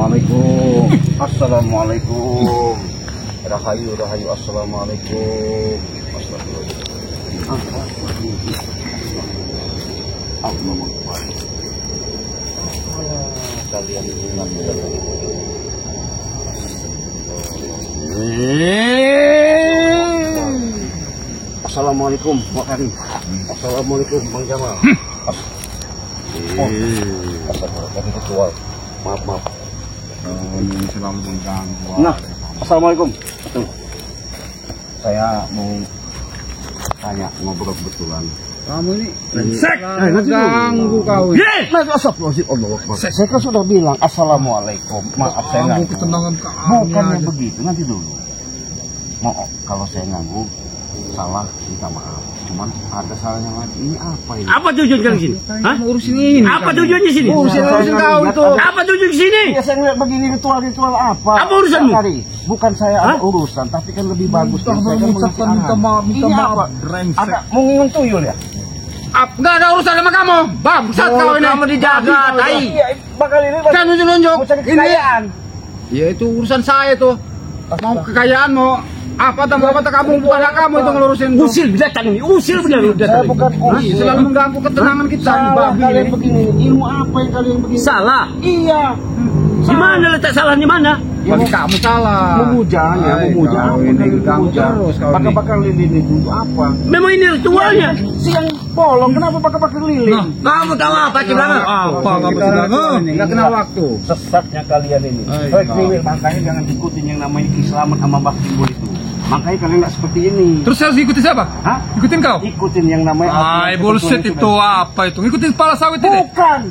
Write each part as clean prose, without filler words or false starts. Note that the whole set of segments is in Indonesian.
Assalamualaikum. Assalamualaikum. Rahayu, rahayu. Assalamualaikum. Kalian ingat Assalamualaikum Pak Karim. Assalamualaikum Bang Jamal. Assalamualaikum ketua. Maaf. Ini selalu mengganggu. Nah, assalamualaikum. Saya mau tanya, ngobrol kebetulan. Kamu ini brengsek. Ganggu kau. Nah, astagfirullahaladzim, Allah Akbar. Saya kan sudah bilang assalamualaikum. Maaf saya Ganggu ganggu. ketenangan kamu. Bukannya begitu, nanti dulu. Mau kalau saya ganggu salah, minta maaf. Cuman ada salahnya lagi. Ini apa ini? Apa tujuan kalian sini? Hah? Urusin ini. Apa tujuannya sini? Urusin kau itu. Apa tujuan sini? Ya saya ngeliat begini ritual-ritual apa? Apa urusanmu? Bukan saya ada urusan, tapi kan lebih bagus. Kita Saya kan mengucapkan mengasih minta arahan. maaf, minta Ini maaf. apa? Brengsek. Ada mau ngingun tuyul ya? Nggak ada urusan sama kamu. Bangsat kau ini. Kamu dijaga, tai. Iya, bakal ini Jangan nunjuk-nunjuk. mau cari Ini. kekayaan. Ya itu urusan saya tuh. Mau kekayaan mau apa kamu bukan kamu itu ngelurusin tuh. Usil binatang ini, usil benar Saya binatang ini. bukan Hah? usil. Selalu mengganggu ketenangan kita. Salah Babi kalian ini. begini. Ilmu apa yang kalian begini? Salah. Iya. Di mana letak salahnya mana? Bagi kamu salah. Memuja ya, Hai, memuja. kau Apa ini kalian ganggu memuja? terus kau ini. Bakar-bakar lilin itu untuk apa? Memang ini ritualnya. Siang bolong, kenapa bakar-bakar lilin? Nah. Kamu tahu apa Ciblanga? Apa kamu sedang? Nggak kenal waktu. Sesatnya kalian ini. Hai, Baik, kau. kriwil, makanya jangan ikutin yang namanya Islaman sama Mbak Timbul itu. Makanya kalian nggak seperti ini. Terus harus ikuti siapa? Hah? Ikutin kau? Ikutin yang namanya Ay, bullshit itu apa itu? Ngikutin kepala sawit ini? Bukan.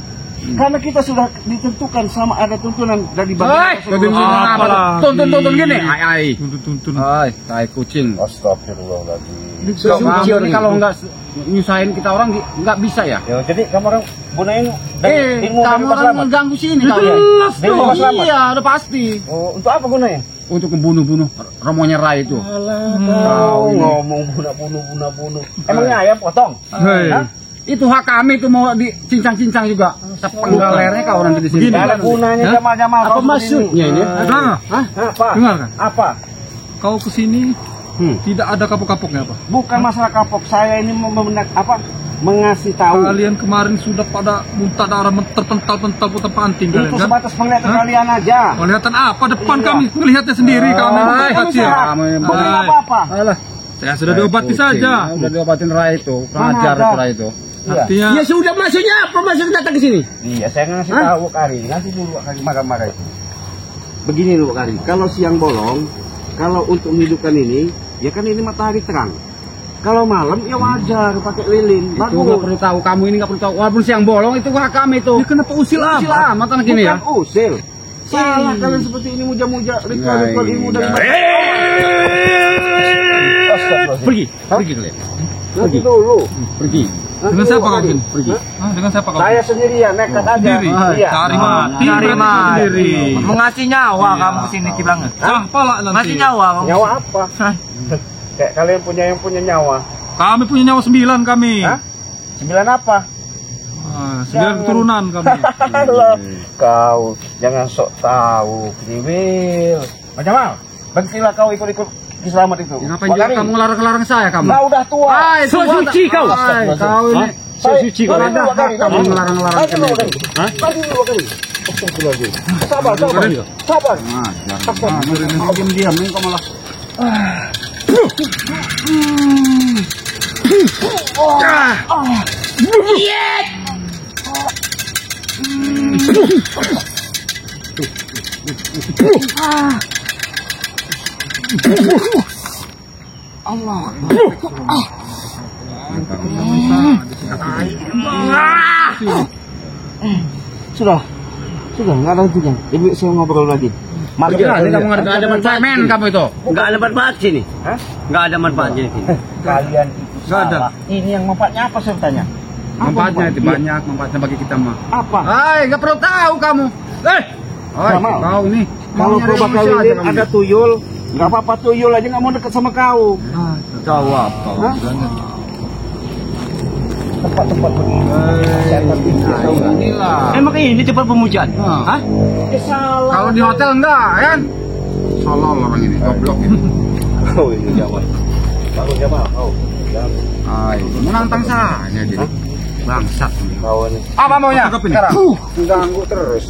Karena kita sudah ditentukan sama ada tuntunan dari Hai, Rasulullah. tuntun gini. Ai. Tuntun. Ai, tai kucing. Astagfirullahaladzim. Kamu ini kalau nggak nyusahin kita orang nggak bisa ya? Ya, jadi kamu orang gunain dari ilmu Kamu dari Pak orang Slamet. mengganggu sini Jelas kalian. Dari Pak Slamet. Iya, udah pasti. Oh, untuk apa gunain? Untuk membunuh romonya Rai itu. Kau ngomong bunuh. Emangnya ayam potong? Hei. Hah? Itu hak kami itu mau dicincang-cincang juga. Sepenggal lehernya kau orang di sini. Tidak ada gunanya Hah? Jamal-Jamal. Apa maksudnya ini? Hah? Apa? Dengarkan. Apa? Kau kesini tidak ada kapok-kapoknya apa? Bukan masalah kapok. Saya ini mengasih tahu. Kalian kemarin sudah pada muntah darah terpental-pental putar panting kalian Itu kan? sebatas penglihatan Hah? kalian aja. Kelihatan apa? Depan Iya. kami melihatnya sendiri kami Kami kecil. sehat. Bukan apa-apa. Alah, saya sudah diobati saja. Sudah diobatin Rai itu, Mana pengajar ada? itu Rai itu. Iya. Artinya Ya sudah maksudnya apa maksud datang ke sini? Iya, saya ngasih tahu Kari. Nanti dulu Kari marah-marah itu. Begini dulu Kari. Kalau siang bolong, kalau untuk menghidupkan ini, ya kan ini matahari terang. Kalau malam ya wajar pakai lilin. itu nggak perlu tahu, kamu ini nggak perlu tahu. Walaupun siang bolong itu hak kami itu. Ya, kenapa usil amat anak ini ya? Bukan usil. Salah kalian seperti ini muja-muja ritual-ritual ilmu dari Pergi. Pergi kalian. Nanti dulu. Pergi. Nanti Dengan dulu, siapa kau Kari. kesini? Pergi. Hah? Dengan siapa kau? Saya sendirian, nekat aja. Sendiri. Iya. Cari mati. Cari berarti mati. sendiri. Mengasih nyawa kamu kesini Ciblanga. Apa lah nanti? Ngasih nyawa kamu. Nyawa apa? Kayak kalian yang punya nyawa. Kami punya nyawa 9 kami. Hah? 9 apa? 9 keturunan kami. Alah, kau jangan sok tahu, kriwil. Macam mana? Berhentilah kau ikut-ikut selamat itu. Ya, ngapain juga kamu ngelarang-larang saya kamu? Kau udah tua. Hai, So tua suci tak? kau. Hai, kau ini. So suci kau. Ada hak kamu ngelarang-larang Nanti dulu, kami. Kari. Nanti dulu, Kari. Astagfirullahaladzim. Sabar. Sabar. Kau diam-diam ini kau malah. Sudah nggak ada hentinya. Ibu saya ngobrol lagi. Bagaimana kamu nggak ada manfaatnya kamu itu? Enggak ada manfaat sini. Hah? Enggak ada manfaatnya di sini. Kalian itu Nggak ada. salah. Ini yang manfaatnya apa saya bertanya? Apa Manfaatnya itu manfaat? banyak, manfaatnya bagi kita mah. Apa? Hai, nggak perlu tahu kamu. Hai, Jamal. kau ini. Kalau mau nyari kau bakal manusia aja lilin kamu. ada tuyul, nggak apa-apa tuyul aja nggak mau deket sama kau. Tahu apa? Hah? tempat-tempat begini. Setan itu tahu nggak? Inilah. Emang ini tempat pemujaan? Hah? Salah. Kalau di hotel enggak, kan? Salah orang ini, goblok ini. Oh ini Jamal. Baru Jamal. Oh. Ay, menantang saya jadi. Bangsat ini. Kau ini. Apa maunya sekarang? Mengganggu terus.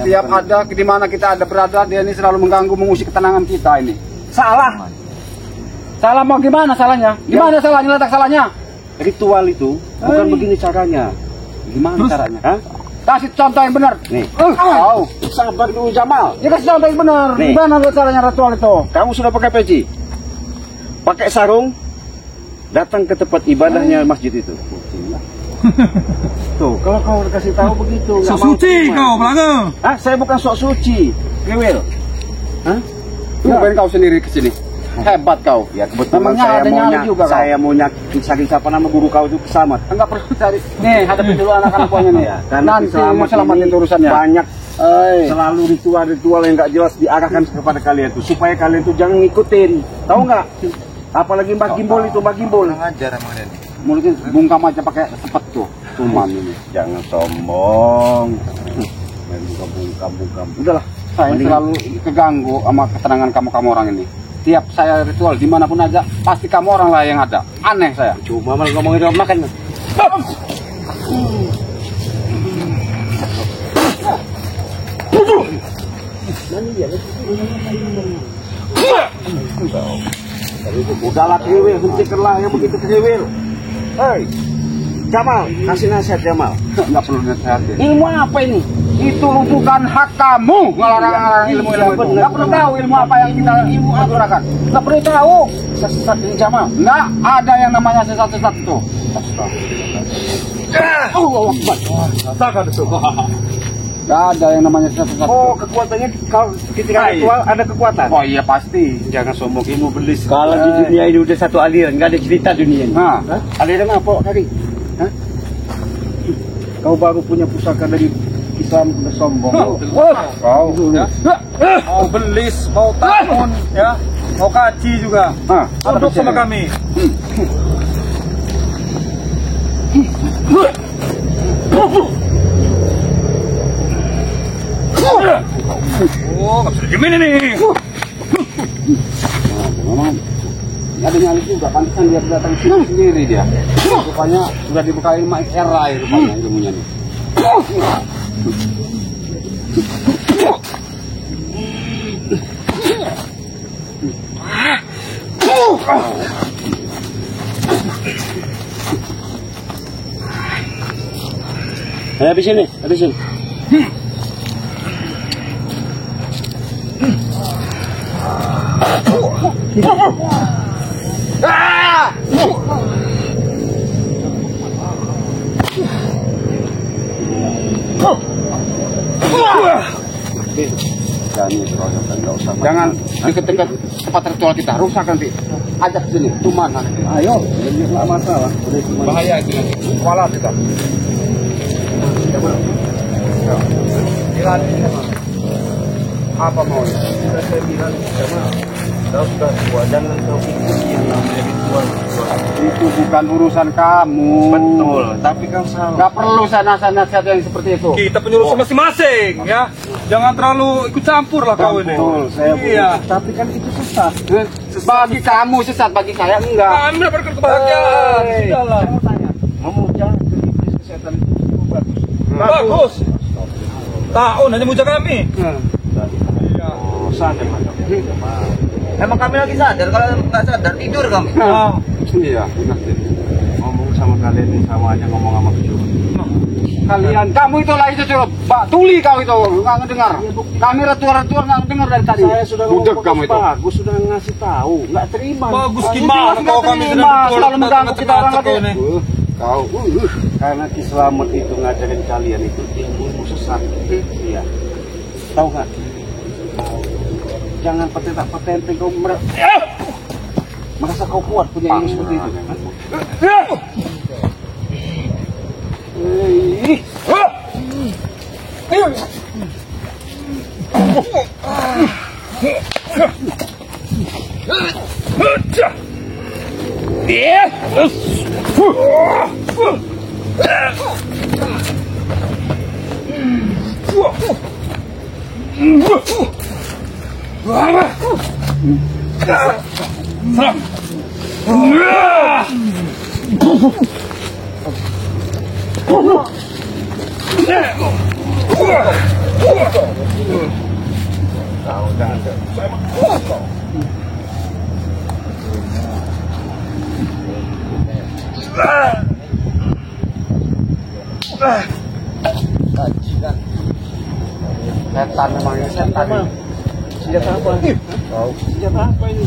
Tiap ada di mana kita ada berada, dia ini selalu mengganggu, mengusik ketenangan kita ini. Salah. Salah mau gimana salahnya? Gimana salahnya? Letak salahnya? Ritual itu bukan begini caranya. Gimana caranya? Hah? Kasih contoh yang benar. Nih. Tahu. Sabar dulu Jamal. Ya kasih contoh yang benar. Nih. Gimana caranya ritual itu? Kamu sudah pakai peci? Pakai sarung? Datang ke tempat ibadahnya masjid itu. Tuh, kalau kau kasih tahu begitu, nggak mau terima. Belaga. Hah? Saya bukan sok suci, Gewil. Hah? Ngapain kau sendiri ke sini? Hebat kau. Ya kebetulan Memangnya saya ada mau nyali juga kau? saya mau sakit siapa nama guru kau itu kesamat. Enggak perlu cari. Nih, hadapin dulu anak-anak buahnya nih. Ya, karena Nanti selamatin ini urusannya. banyak selalu ritual-ritual yang nggak jelas diarahkan kepada kalian tuh supaya kalian tuh jangan ngikutin. Tahu nggak? Apalagi Mbak Gimbol itu, Mbak Gimbol. Ngajar emang dia. Mulutnya bungkam aja pakai sepet tuh. Cuman ini. Jangan sombong. Main bungkam. Udahlah. Saya Mending- selalu keganggu sama ketenangan kamu orang ini. Tiap saya ritual dimanapun aja, pasti kamu orang lah yang ada. Aneh saya. Cuma malah ngomongin makan. Udahlah Gewil, hentikanlah yang begitu Gewil. Hei, Jamal, kasih nasihat Jamal. Nggak perlu nasihatin. Ilmu apa ini? Itu bukan hak kamu ngelarang ilmu-ilmu itu. Nggak perlu tahu ilmu apa yang kita aturakan. Nggak perlu tahu. Sesat ini Jamal. Nggak ada yang namanya sesat-sesat itu. Allah Akbar. Takkan itu. Nggak ada yang namanya sesat-sesat. Oh, kekuatannya kalau ketika ritual ada kekuatan. Oh iya pasti. Jangan sombong ilmu belis. Kalau di dunia ini udah satu aliran, nggak ada cerita dunia ini. Nah, Aliran apa kali? Hah? Kau baru punya pusaka dari Islam udah sombong. kau. Mau belis, mau takun, ya, mau kaji juga. Nah, Tunduk sama kami. Oh, nggak bisa diemin ini. Memang ada nyali juga, pantesan dia datang sini sendiri dia. Rupanya sudah dibekali Mas Erai rupanya ilmunya nih. Habisin nih, habisin. Jangan deket-deket tempat ritual kita, rusak nanti. Ajak sini, tuman. Ayo, nggak masalah. Bahaya itu nanti. Kualat kita. Apa mau? Sudah saya bilang sama kau sudah tua, jangan kau ikuti yang namanya ritual. Itu bukan urusan kamu. Betul, tapi kan salah. Gak perlu nasihat yang seperti itu. Kita penyuruh masing-masing, ya. Jangan terlalu ikut campur lah kau ini. Betul, saya Iya. tapi kan itu sesat. Bagi kamu sesat, bagi saya enggak. Kami mendapatkan kebahagiaan. Sudahlah. Memuja iblis kesehatan itu bagus. Bagus. Tahun hanya muja kami. Iya. Oh, sadar macam Emang kami lagi sadar, kalau nggak sadar tidur kami. Ah. Iya, ngomong sama kalian ini sama aja ngomong sama kecuali. kalian, kamu itulah itu coba, Mbak Tuli kau itu nggak ngedengar. Kami ratuar-ratuar nggak ngedengar dari tadi. Saya sudah Budek ngomong kamu itu. bagus, sudah ngasih tahu, nggak terima. Bagus Itu gimana nggak kalau kami terima, sudah selalu mengganggu kita orang lagi. ini. Kau, karena Ki Slamet itu ngajarin kalian itu ilmu sesat. Iya. Tahu nggak? Jangan patente kau merasa kau kuat punya ilmu seperti itu. Setan memangnya setan. Senjata apa? Senjata apa ini?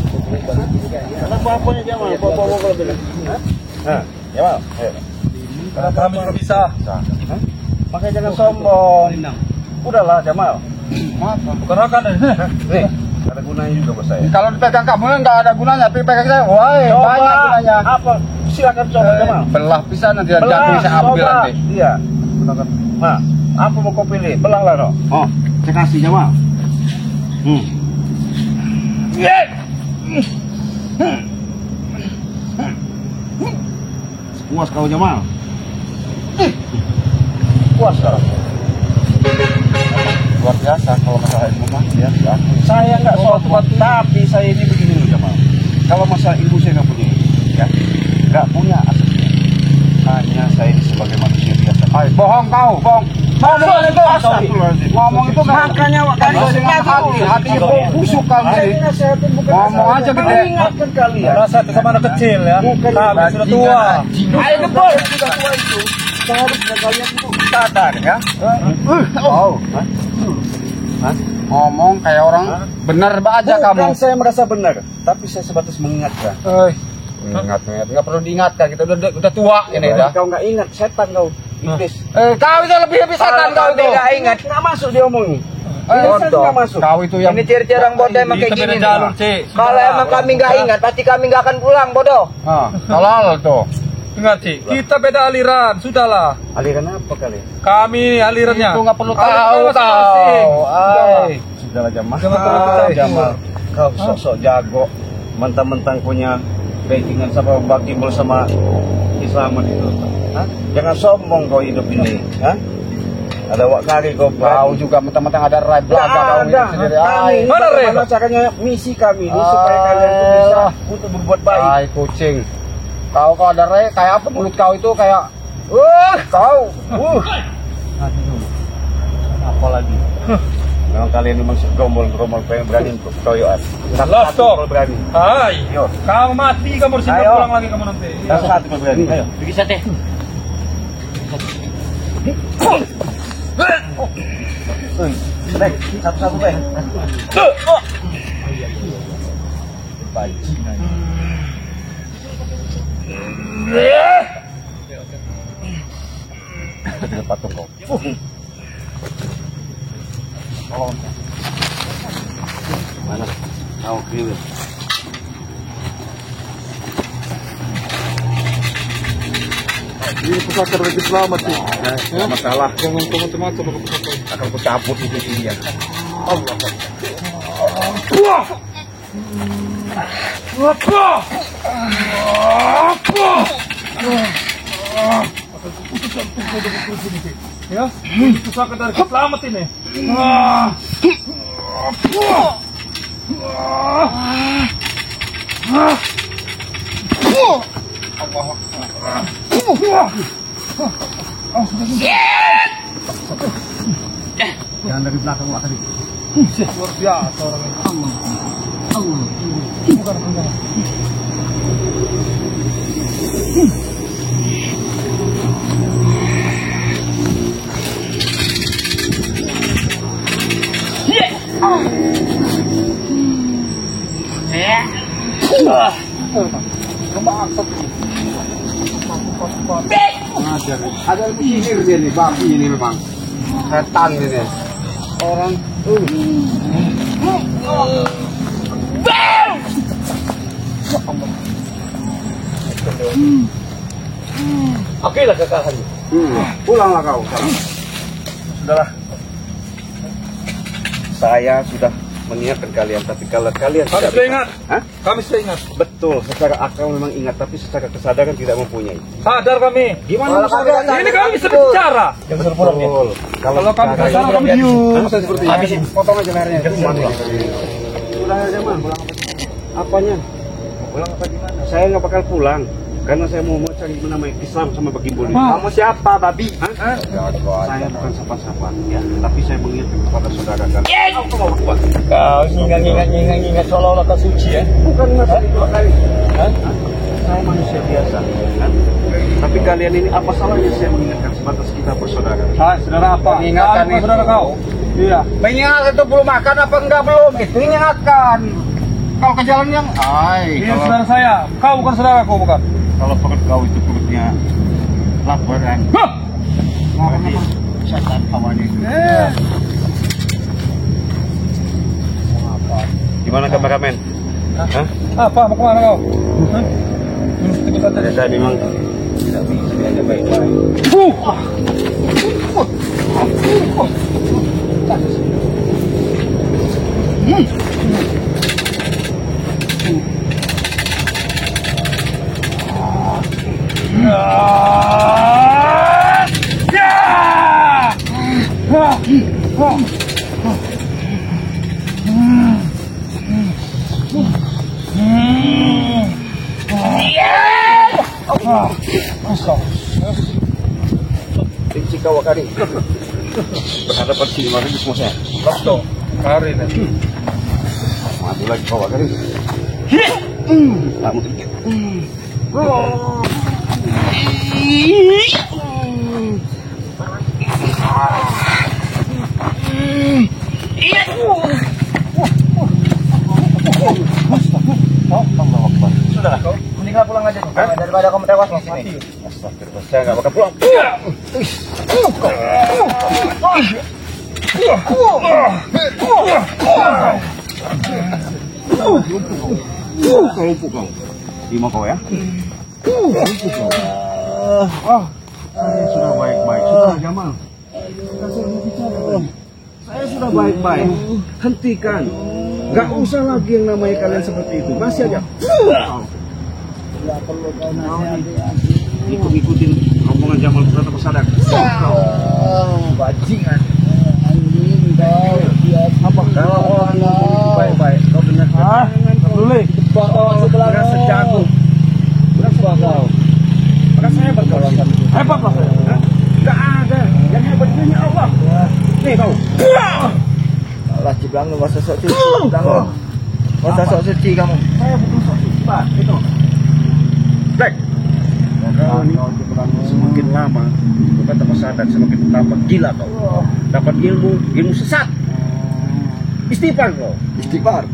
Kenapa apanya Jamal? Bawa kalau bilang. Hah? Jamal. Karena kami nggak bisa. Makanya jangan sombong. Udahlah Jamal. Bukan akan Nih, ada gunanya juga buat saya. Kalau dipegang kamu nggak ada gunanya, tapi pegang saya, wah banyak gunanya. Apa? Silakan coba Jamal. Belah pisan nanti jantung saya ambil nanti. Iya. Nah, apa mau kau pilih? Belah lah no. Oh, saya kasih Jamal. Puas kau Jamal. Puas kau. Luar biasa kalau masalah ilmu mah ya. Saya nggak sombong, tapi saya ini begini loh Jamal. Kalau masalah ilmu saya nggak punya, ya, nggak punya aslinya. Hanya saya ini sebagai manusia biasa. Bohong kau, bohong. Ngomong itu ngomong itu makanya hati busuk kau ini. Ngomong aja gede. Ingatkan kalian. rasa itu sama anak kecil ya. Kami sudah tua. Ayo betul. Sudah tua itu. Seharusnya kalian itu sadar ya. Oh. Ngomong kayak orang benar aja kamu. Bukan saya merasa benar, tapi saya sebatas mengingatkan. Ingat, nggak perlu diingatkan, kita udah tua ini dah. Kau nggak ingat, setan kau, iblis. Kau itu lebih setan kau itu. Nggak ingat. Nggak masuk dia omongin. Bodoh. Nggak masuk. Kau itu yang Ini ciri-ciri orang bodoh emang kayak Kita gini. beda jalur, Cik. Kalau emang kami nggak ingat, pasti kami nggak akan pulang, bodoh. halal tuh. Ingat Cik, kita beda aliran, sudahlah. Aliran apa kalian? Kami alirannya. Itu nggak perlu Aliran tahu masing-masing. kau. Sudahlah Jamal. Jangan perlu ikut Jamal. Kau sok-sok jago, mentang-mentang punya backingan sama Bang Timbul sama Islamat itu. Hah? Jangan sombong kau hidup ini. Hah? Ada wak kali kau Kau juga mentang-mentang ada rai belaga kau itu sendiri. Mana Ray? Bagaimana caranya misi kami ini supaya kalian itu bisa untuk berbuat baik. Hai kucing. Kau kalau ada rai kayak apa mulut kau itu kayak Kau. Aduh. Apa lagi? Memang kalian memang segombol-gombol pengen berani untuk keroyokan. Satu berani. Hai, Yo. kamu mati, kamu harus Ayo. pulang lagi kamu nanti. Satu berani. Ayo. Pergi sate. Baik, satu-satu baik. Bajingan. Patung kau. Mana? Tahu kriwil. Ini pesawat lagi selamat sih. Masalah. Jangan macam-macam aku pesawat. Akan ku cabut itu dia. Allah. Ya, pusaka dari selamat ini. Jangan dari belakang Wak tadi. Luar biasa orang ini. ada sihir dia nih, babi ini memang. Setan ini. Orang Okelah kekalahan. pulanglah kau. Sudahlah. Saya sudah mengingatkan kalian, tapi kalau kalian Kami tidak sudah bisa- ingat. Hah? Kami sudah ingat. Betul, secara akal memang ingat, tapi secara kesadaran tidak mempunyai. Sadar kami. Gimana sadar? Ini kami bisa bicara. Betul. Kalau kami cara- bicara kami diam. Saya seperti ini. Habisin, potong aja lehernya. Pulang aja mah, pulang apa? Apanya? Pulang apa gimana? Saya nggak bakal pulang, karena saya mau cari namanya Islam sama Bagimbul ini. Kamu siapa, babi? Hah? Saya bukan siapa-siapa, ya. Tapi saya mengingatkan kepada saudara kalian. Kau ingat seolah-olah kau suci ya. Bukan masalah itu kali. Saya manusia biasa, kan? Tapi kalian ini apa salahnya saya mengingatkan sebatas kita bersaudara? Saudara apa? Mengingatkan Apa itu. saudara kau? Iya. Mengingatkan itu belum makan apa enggak belum? Itu ingatkan. Kalau ke jalan yang, Ini saudara saya. Kau bukan saudaraku, bukan? Kalau perut kau itu perutnya laporan, berarti setan kawan itu. Gimana kameramen? Hah? Apa? Mau kemana kau? Ya, saya memang tidak bisa diajak baik-baik. Rinci kau kari. Berhadapan sini mari di semua saya. Betul. Karin. Maju lagi kau kari. Kamu sedikit. Sudah, kau mendingan pulang aja. Daripada kamu tewas di sini. Astagfirullah, saya nggak bakal pulang. Kau lumpuh kau. Terima kau ya. Saya sudah baik-baik. Sudah Jamal. Saya sudah baik-baik. Hentikan. Gak usah lagi yang namanya kalian seperti itu. Masih aja. Ikut-ikutin rombongan Jamal Purata Pesadar. Bajingan. Apa? Kalau orang ngomong baik-baik, kau dengar. Boleh. Berasa jago. Berasa kau. Berasa hebat kau. Hebat lah saya. Gak ada. Yang hebat hanya Allah. Nih kau. Allah cibang lu masa sok suci. Masa sok suci kamu. Saya bukan sok Pak, itu. Black. Kau ini semakin lama bukan tambah sadar, semakin tambah gila kau. Dapat ilmu sesat. Istighfar kau. Istighfar.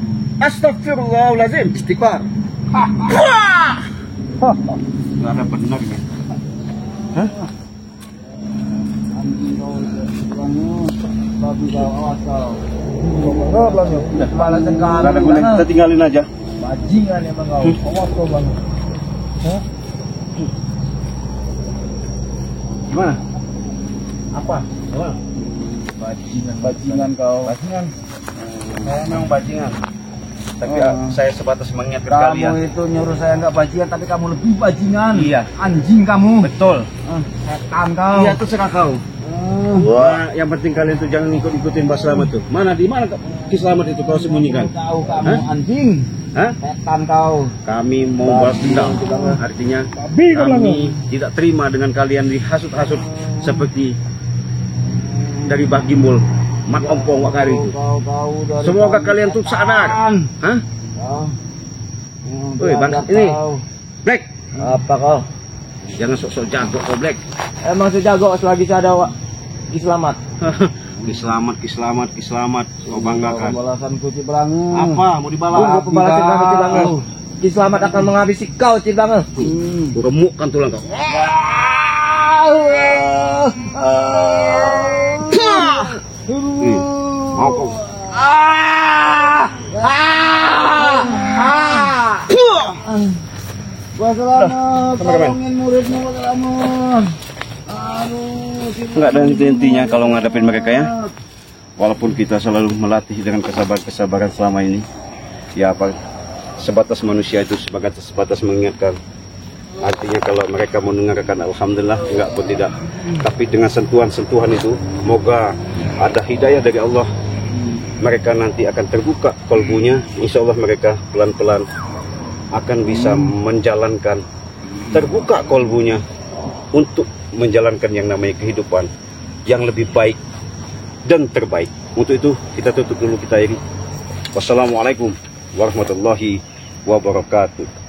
Astagfirullahaladzim. Istighfar. Nggak ada benarnya. Hah? Balas sekarang. Nggak ada gunanya, kita tinggalin aja. Bajingan emang kau. Awas kau bang. Gimana? Apa? Gimana? Bajingan kau. Bajingan. Saya memang bajingan. Tapi saya sebatas mengingatkan Kamu kalian. itu nyuruh saya nggak bajingan, tapi kamu lebih bajingan. Iya. Anjing kamu. Betul. Setan kau. Iya, terserah kau. Wah, yang penting kalian tuh jangan ikut-ikutin Mbak Slamet tuh. Mana di mana Ki Slamet itu kau sembunyikan? Tahu kamu Hah? anjing. Hah? Setan kau. Kami mau balas dendam. Artinya kami tidak terima dengan kalian dihasut-hasut seperti dari Bagimbul, Mat Ompong Wakari itu. Kau dari Semoga kalian tuh sadar. Hah? Woi, Bang, ini. Black, Apa kau? jangan sok-sok jago kau, Black. Emang sejago selagi saya ada Ki Slamet. Ki Slamet. Kau banggakan. Balasan ku Cibrangu. Apa? Mau dibalas? Tunggu pembalas Cibrangu. Ki Slamet akan menghabisi kau Cibrangu. Remukkan tulang kau. Mau kau. Gua selamat, Kameramen. tolongin muridmu gua selamat. Aduh, Nggak ada henti-hentinya kalau ngadepin mereka ya. walaupun kita selalu melatih dengan kesabaran selama ini, ya apa, sebatas manusia itu sebatas mengingatkan. Artinya kalau mereka mendengarkan, alhamdulillah, enggak pun tidak. Tapi dengan sentuhan-sentuhan itu, moga ada hidayah dari Allah. Mereka nanti akan terbuka kolbunya. Insya Allah mereka pelan-pelan akan bisa menjalankan, terbuka kolbunya untuk menjalankan yang namanya kehidupan yang lebih baik dan terbaik. Untuk itu kita tutup dulu, kita akhiri. Wassalamualaikum warahmatullahi wabarakatuh.